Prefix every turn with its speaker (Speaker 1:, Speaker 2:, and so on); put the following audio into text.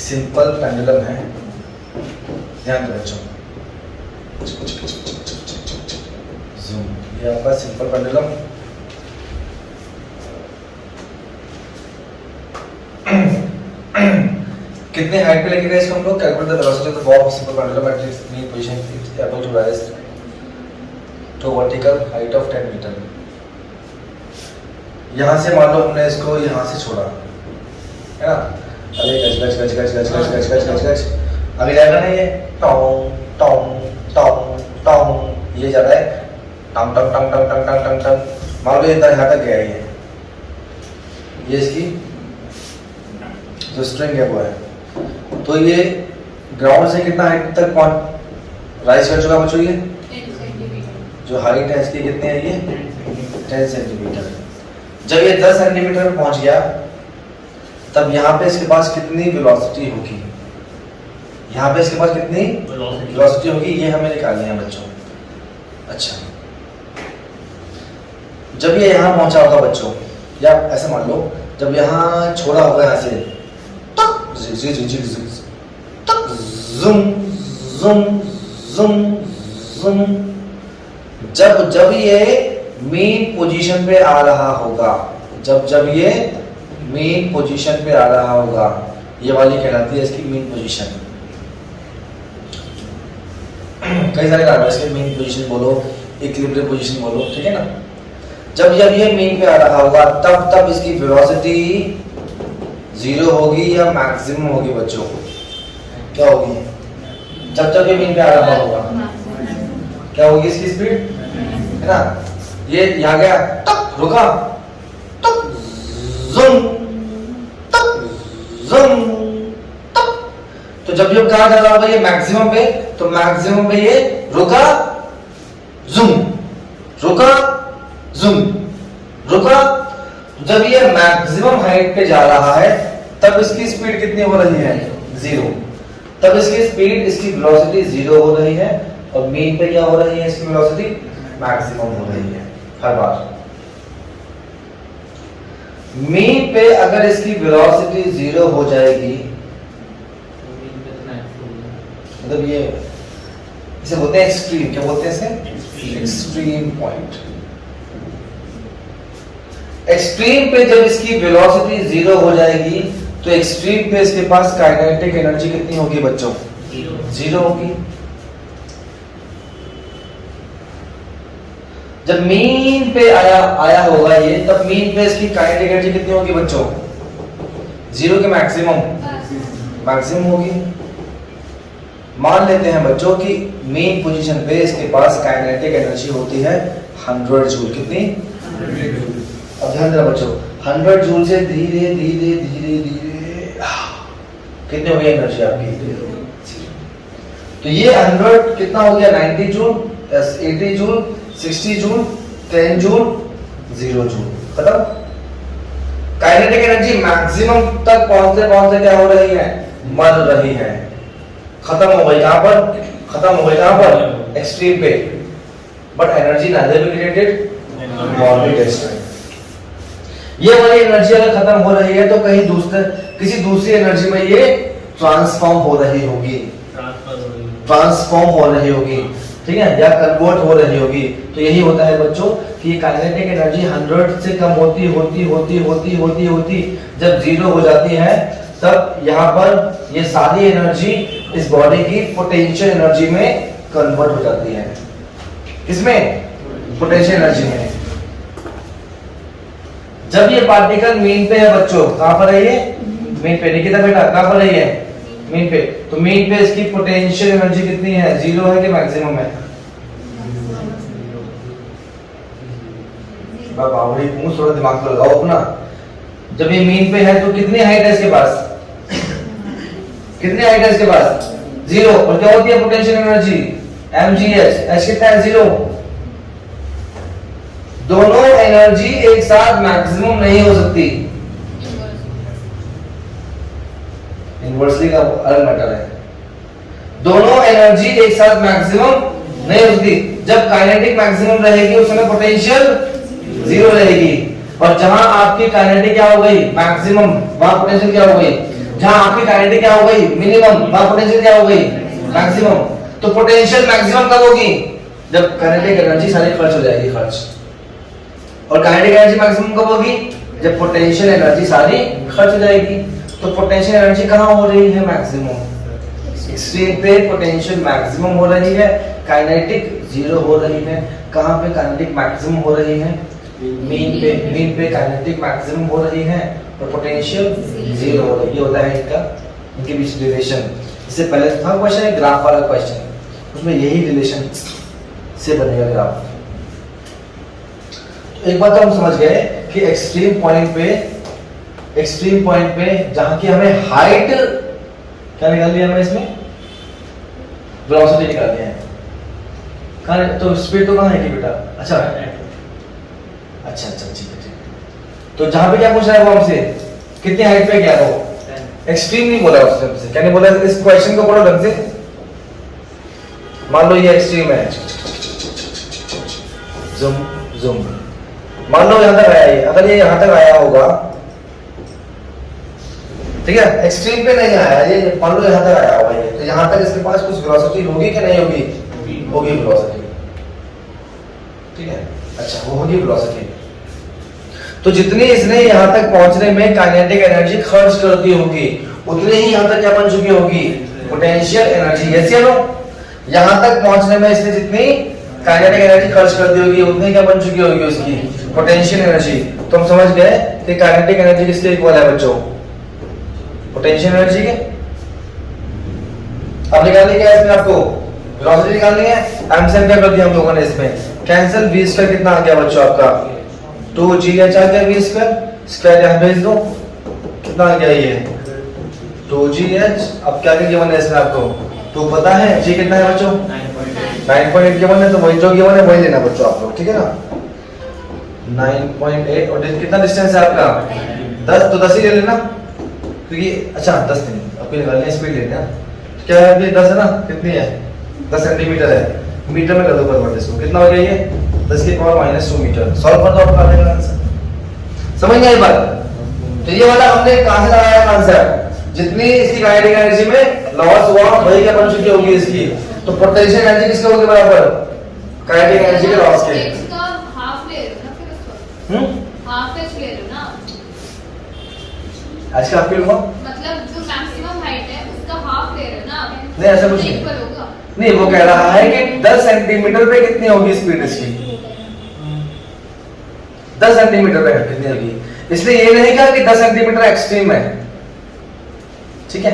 Speaker 1: Simple pendulum है, ध्यान दो बच्चों। जूम, ये आपका सिंपल पेंडुलम। कितने हाइट पे लेके गए इसको हम लोग? Calculate the velocity of the bob of simple pendulum at its mean position its able to rise to vertical height of 10 metre. यहाँ से मान लो हमने इसको यहाँ से छोड़ा है ना, अरे गज गज गज गज गज गज गज गज गज गज आगे जाएगा ना, ये टोंग टोंग टोंग टोंग, ये जा रहा है टंग टंग टंग टंग टंग टंग टंग टंग। मान लो इतना यहाँ तक गया ये इसकी जो स्ट्रिंग है वो है, तो ये ग्राउंड से कितना हाइट तक राइज कर चुका बच्चों? ये
Speaker 2: 10 सेंटीमीटर।
Speaker 1: जो हाइट है इसकी कितनी है? ये 10 सेंटीमीटर। जब ये 10 सेंटीमीटर पे पहुंच गया तब यहाँ पे इसके पास कितनी वेलोसिटी होगी? यहाँ पे इसके पास कितनी वेलोसिटी होगी ये हमें निकालनी है बच्चों। अच्छा, जब ये यहाँ पहुंचा होगा बच्चों, या ऐसे मान लो जब यहाँ छोड़ा होगा यहाँ से ज़ूम ज़ूम ज़ूम ज़ूम, जब जब ये मेन पोजीशन पे आ रहा होगा, जब जब ये मेन पोजीशन पे आ रहा होगा, ये वाली कहलाती है इसकी मेन पोजीशन। कई सारे नाम है इसके, मेन पोजीशन बोलो, इक्विलिब्रियम पोजीशन बोलो, ठीक है ना। जब जब ये मेन पे आ रहा होगा तब तब इसकी वेलोसिटी 0 होगी या मैक्सिमम होगी बच्चों? क्या होगी? जब जब ये मेन पे आ रहा होगा क्या होगी इसकी स्पीड, है ना। ये यहाँ गया तक रुका, तक ज़ूम तक ज़ूम तक, तो जब जब कहा जा रहा होगा ये मैक्सिमम पे, तो मैक्सिमम पे ये रुका ज़ूम रुका ज़ूम रुका। जब ये मैक्सिमम हाइट पे जा रहा है तब इसकी स्पीड कितनी हो रही है? 0। तब इसकी स्पीड, इसकी वेलोसिटी 0 हो रही है, और मेन पे क्या हो रही है? इसकी वेलोसिटी मैक्सिमम हो रही है हर बार। मेन पे अगर इसकी वेलोसिटी 0 हो जाएगी, मतलब ये इसे बोलते हैं एक्सट्रीम, क्या बोलते हैं इसे? Extreme point. एक्सट्रीम पे जब इसकी वेलोसिटी 0 हो जाएगी तो एक्सट्रीम पे इसके पास काइनेटिक एनर्जी कितनी होगी बच्चों? 0 होगी। जब मीन पे आया होगा ये, तब मीन पे इसकी काइनेटिक एनर्जी कितनी होगी बच्चों? 0 के मैक्सिमम होगी। मान लेते हैं बच्चों कि मेन पोजीशन पे इसके पास काइनेटिक एनर्जी होती है 100 जूल। कितनी? अब ध्यान देना बच्चों, 100 जूल से धीरे धीरे धीरे धीरे कितनी हो गई एनर्जी आपकी? तो ये 100 कितना हो गया? 90 joule, 80 joule, 60 joule, 10 joule, 0 joule, खत्म। काइनेटिक एनर्जी मैक्सिमम तक पहुंचते क्या हो रही है? मर रही है। खत्म हो गई कहां पर? खत्म हो गई कहां पर? एक्सट्रीम पे। But energy neither be created nor be destroyed. ये वाली एनर्जी अगर खत्म हो रही है तो कहीं किसी दूसरी एनर्जी में ये ट्रांसफॉर्म हो रही होगी, ट्रांसफॉर्म हो रही होगी, ठीक है, या कन्वर्ट हो रही होगी। तो यही होता है बच्चों कि काइनेटिक एनर्जी 100 से कम होती होती होती होती होती होती जब 0 हो जाती है, तब यहाँ पर ये सारी एनर्जी इस बॉडी की पोटेंशियल एनर्जी में कन्वर्ट हो जाती है। किसमें? पोटेंशियल एनर्जी में। जब ये पार्टिकल मीन पे है बच्चों, कहां पर है ये? मीन पे। निकिता बेटा कहां पर है ये? मीन पे। तो मीन पे इसकी पोटेंशियल एनर्जी कितनी है? 0 है कि मैक्सिमम है? बाबरी मुंह थोड़ा दिमाग पर लगाओ अपना। जब ये मीन पे है तो कितनी हाइट है इसके पास? कितनी हाइट है इसके पास? 0। और क्या होती है पोटेंशियल एनर्जी? mgh। h कितना है? 0। दोनों एनर्जी एक साथ मैक्सिमम नहीं हो सकती, इनवर्सली का अलग मैटर है। दोनों एनर्जी एक साथ मैक्सिमम नहीं हो सकती। जब काइनेटिक मैक्सिमम रहेगी उस समय पोटेंशियल 0 रहेगी, और जहां आपकी काइनेटिक क्या हो गई? मैक्सिमम, वहां पोटेंशियल क्या हो गई? जहां आपकी काइनेटिक क्या हो गई मिनिमम, वहां पोटेंशियल क्या हो गई मैक्सिमम। तो पोटेंशियल मैक्सिमम कब होगी, जब काइनेटिक एनर्जी सारी खर्च हो जाएगी, खर्च। और काइनेटिक एनर्जी मैक्सिमम कब होगी, जब पोटेंशियल एनर्जी सारी खर्च हो जाएगी। तो पोटेंशियल एनर्जी कहां हो रही है मैक्सिमम, एक्सट्रीम पे पोटेंशियल मैक्सिमम हो रही है, काइनेटिक जीरो हो रही है। कहां पे काइनेटिक मैक्सिमम हो रही है, मीन पे काइनेटिक मैक्सिमम हो रही है और पोटेंशियल जीरो हो रही है। ये होता है इनका, इनके बीच रिलेशन। इससे पहले था क्वेश्चन है ग्राफ वाला क्वेश्चन, उसमें यही रिलेशन से बनेगा ग्राफ। तो एक बात तो हम समझ गए कि एक्सट्रीम पॉइंट पे जहां की हमें हाइट क्या निकालनी है, हमें इसमें वेलोसिटी निकालनी है। कहां तो स्पीड तो कहां है कि बेटा, अच्छा ठीक है। तो जहां पे क्या पूछ रहा है वो हमसे, कितनी हाइट पे गया वो, एक्सट्रीम नहीं बोला उसने हमसे, क्या नहीं बोला, इस क्वेश्चन को पढ़ो ढंग से। मान लो ये एक्सट्रीम है, जूम मान लो यहां तक आया ये, अगर ये यहां तक आया होगा, ठीक है, एक्सट्रीम पे नहीं आया ये, मान लो यहां तक आया होगा ये, तो यहां तक इसके पास कुछ वेलोसिटी होगी कि नहीं होगी, होगी वेलोसिटी, ठीक है। अच्छा वो होगी वेलोसिटी। तो जितनी इसने यहां तक पहुंचने में काइनेटिक एनर्जी खर्च कर दी होगी, उतनी ही यहां तक क्या बन चुकी होगी, पोटेंशियल एनर्जी। यस या नो, यहां तक पहुंचने में इसने जितनी काइनेटिक एनर्जी खर्च कर दी होगी, उतनी क्या बन चुकी होगी उसकी पोटेंशियल एनर्जी। तो हम समझ गए कि काइनेटिक एनर्जी किसके इक्वल है बच्चों, पोटेंशियल एनर्जी के। अब निकालनी क्या है इसमें, आपको वेलोसिटी निकालनी है। एमसेम क्या कर दिया हम लोगों ने इसमें, कैंसिल v स्क्वायर कितना आ गया बच्चों आपका 2gh आ गया, v स्क्वायर यहां भेज दो, कितना आ गया ये 2gh। अब क्या क्या गिवन है इसमें आपको, तो पता है g कितना है बच्चों 9.8 गिवन है, तो वही जो गिवन है वही लेना बच्चों आप लोग, ठीक है ना 9.8। और कितना डिस्टेंस है आपका 10, तो 10 ही ले लेना, क्योंकि अच्छा 10 नहीं, आपको निकालनी स्पीड लेनी है, क्या है अभी 10 है ना, कितनी है 10 सेंटीमीटर है, मीटर में कर दो कन्वर्ट इसको, कितना हो गया ये 10 की पावर -2 मीटर। सॉल्व कर दो, आपका आ जाएगा आंसर। समझ गए ये बात। तो ये वाला हमने कहां से लगाया आंसर, जितनी इसकी काइनेटिक एनर्जी में लॉस हुआ वही क्या बन चुकी होगी इसकी, तो पोटेंशियल एनर्जी किसके होगी बराबर, काइनेटिक एनर्जी के लॉस के।
Speaker 2: इसका हाफ ले लो ना, फिर उसको हाफ एच ले लो ना।
Speaker 1: आज का आपके लूंगा,
Speaker 2: मतलब जो मैक्सिमम हाइट है उसका हाफ ले लो ना।
Speaker 1: नहीं ऐसा कुछ नहीं,
Speaker 2: इक्वल होगा
Speaker 1: नहीं वो कह रहा है कि 10 सेंटीमीटर पे कितनी होगी स्पीड इसकी, 10 सेंटीमीटर पे कितनी होगी, इसलिए ये नहीं कहा कि 10 सेंटीमीटर एक्सट्रीम है, ठीक है।